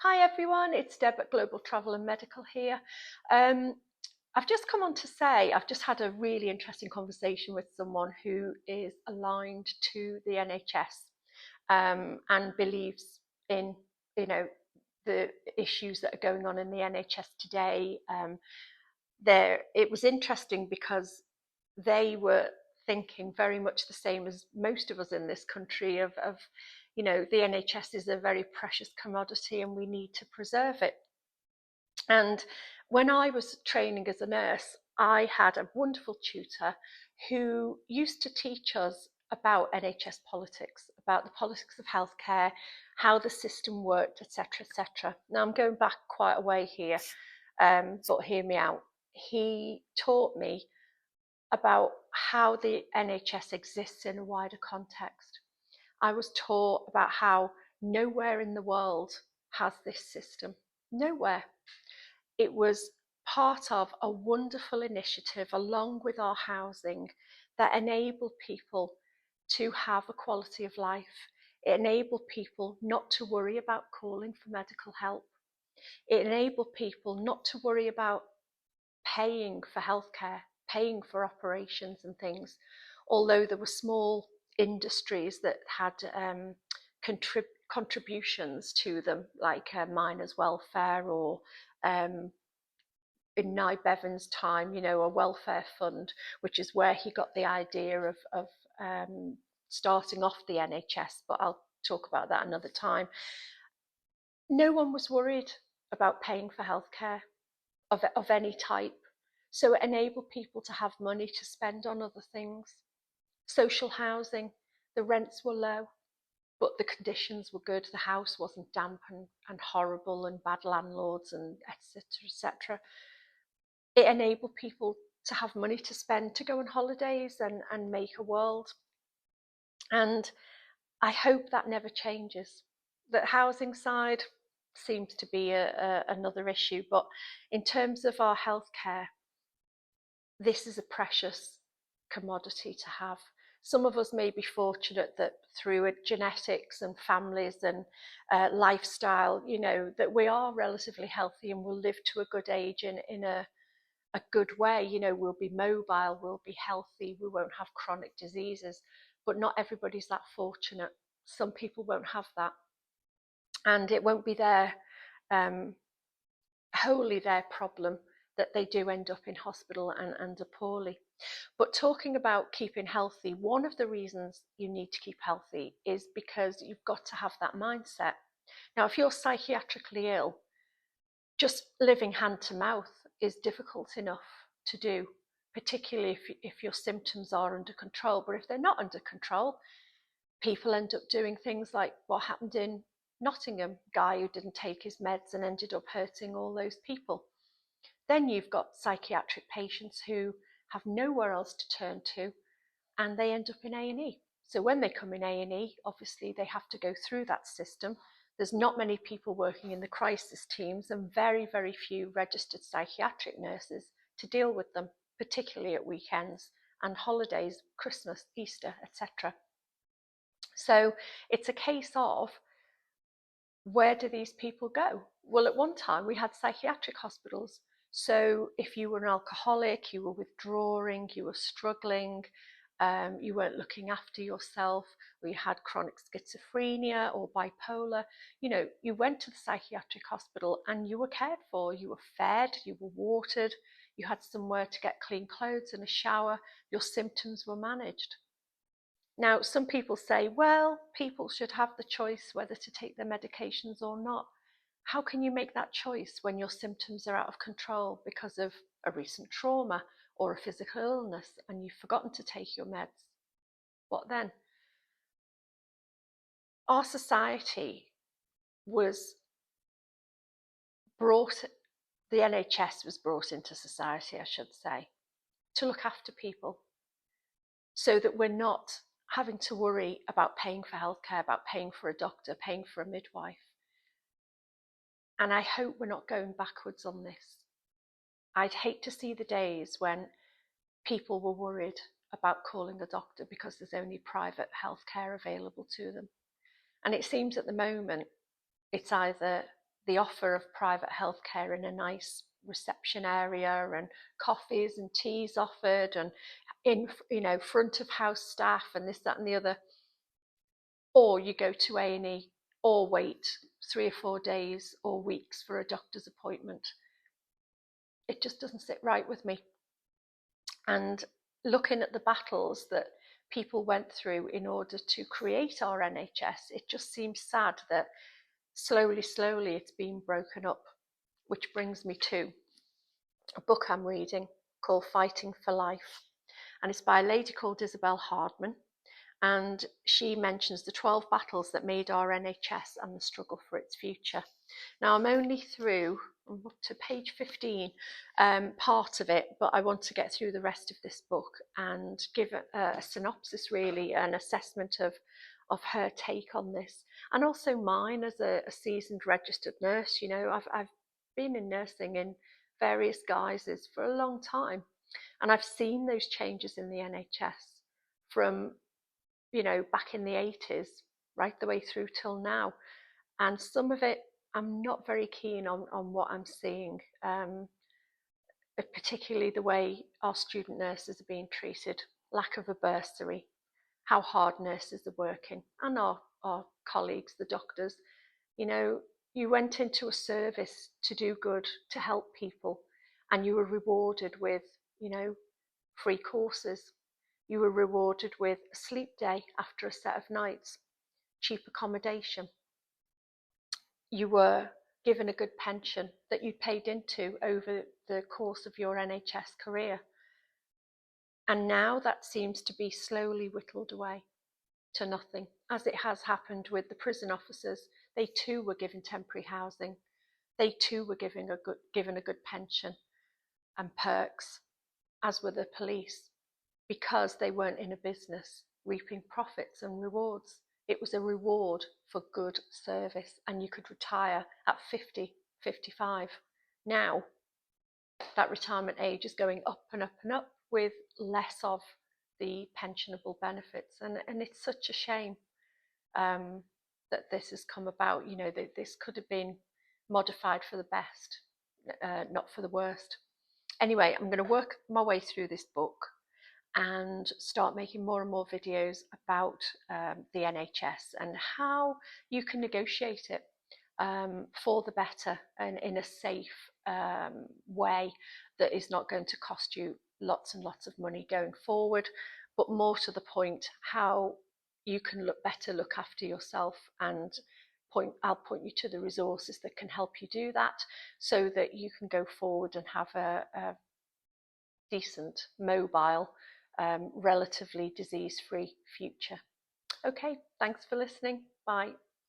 Hi everyone, it's Deb at Global Travel and Medical here. Um, I've just come on to say I've just had a really interesting conversation with someone who is aligned to the NHS and believes in, you know, the issues that are going on in the NHS today. It was interesting because they were thinking very much the same as most of us in this country of the NHS is a very precious commodity and we need to preserve it. And when I was training as a nurse, I had a wonderful tutor who used to teach us about NHS politics, about the politics of healthcare, how the system worked, etc., etc. Now I'm going back quite a way here, but hear me out. He taught me about how the NHS exists in a wider context. I was taught about how nowhere in the world has this system. Nowhere. It was part of a wonderful initiative along with our housing that enabled people to have a quality of life. It enabled people not to worry about calling for medical help. It enabled people not to worry about paying for healthcare, paying for operations and things, although there were small industries that had contributions to them, like miners' welfare or in Nye Bevan's time, a welfare fund, which is where he got the idea of starting off the NHS, but I'll talk about that another time. No one was worried about paying for healthcare of any type. So it enabled people to have money to spend on other things. Social housing, the rents were low, but the conditions were good. The house wasn't damp and horrible and bad landlords and etc. etc. It enabled people to have money to spend to go on holidays and make a world. And I hope that never changes. The housing side seems to be another issue, but in terms of our healthcare, this is a precious commodity to have. Some of us may be fortunate that through genetics and families and lifestyle, that we are relatively healthy and will live to a good age in a good way. We'll be mobile, we'll be healthy, we won't have chronic diseases, but not everybody's that fortunate. Some people won't have that, and it won't be wholly their problem that they do end up in hospital and are poorly. But talking about keeping healthy, one of the reasons you need to keep healthy is because you've got to have that mindset. Now, if you're psychiatrically ill, just living hand to mouth is difficult enough to do, particularly if your symptoms are under control. But if they're not under control, people end up doing things like what happened in Nottingham, guy who didn't take his meds and ended up hurting all those people. Then you've got psychiatric patients who have nowhere else to turn to, and they end up in A&E. So when they come in A&E, obviously they have to go through that system. There's not many people working in the crisis teams and very, very few registered psychiatric nurses to deal with them, particularly at weekends and holidays, Christmas, Easter, etc. So it's a case of, where do these people go? Well, at one time we had psychiatric hospitals. So if you were an alcoholic, you were withdrawing, you were struggling, you weren't looking after yourself, or you had chronic schizophrenia or bipolar, you went to the psychiatric hospital and you were cared for, you were fed, you were watered, you had somewhere to get clean clothes and a shower, your symptoms were managed. Now, some people say, well, people should have the choice whether to take their medications or not. How can you make that choice when your symptoms are out of control because of a recent trauma or a physical illness and you've forgotten to take your meds? What then? Our society was brought, the NHS was brought into society, I should say, to look after people so that we're not having to worry about paying for healthcare, about paying for a doctor, paying for a midwife. And I hope we're not going backwards on this. I'd hate to see the days when people were worried about calling a doctor because there's only private healthcare available to them. And it seems at the moment it's either the offer of private healthcare in a nice reception area, and coffees and teas offered, and in, front of house staff, and this, that, and the other. Or you go to A&E, or wait 3 or 4 days or weeks for a doctor's appointment. It just doesn't sit right with me. And looking at the battles that people went through in order to create our NHS, it just seems sad that slowly it's been broken up. Which brings me to a book I'm reading called Fighting for Life, and it's by a lady called Isabel Hardman, and she mentions the 12 battles that made our NHS and the struggle for its future. Now, I'm only through, I'm up to page 15, part of it, but I want to get through the rest of this book and give a synopsis, really, an assessment of her take on this, and also mine as a seasoned registered nurse. I've been in nursing in various guises for a long time, and I've seen those changes in the NHS from, back in the 80s right the way through till now. And some of it I'm not very keen on what I'm seeing, particularly the way our student nurses are being treated, lack of a bursary, how hard nurses are working, and our colleagues, the doctors. You went into a service to do good, to help people, and you were rewarded with, free courses. You were rewarded with a sleep day after a set of nights, cheap accommodation. You were given a good pension that you paid into over the course of your NHS career. And now that seems to be slowly whittled away to nothing, as it has happened with the prison officers. They too were given temporary housing. They too were given a good pension and perks, as were the police, because they weren't in a business reaping profits and rewards. It was a reward for good service, and you could retire at 50, 55. Now, that retirement age is going up and up and up, with less of the pensionable benefits. And it's such a shame that this has come about. That this could have been modified for the best, not for the worst. Anyway, I'm going to work my way through this book and start making more and more videos about the NHS and how you can negotiate it for the better, and in a safe way that is not going to cost you lots and lots of money going forward, but more to the point, how you can look after yourself. And I'll point you to the resources that can help you do that, so that you can go forward and have a decent, mobile, relatively disease-free future. Okay, thanks for listening. Bye.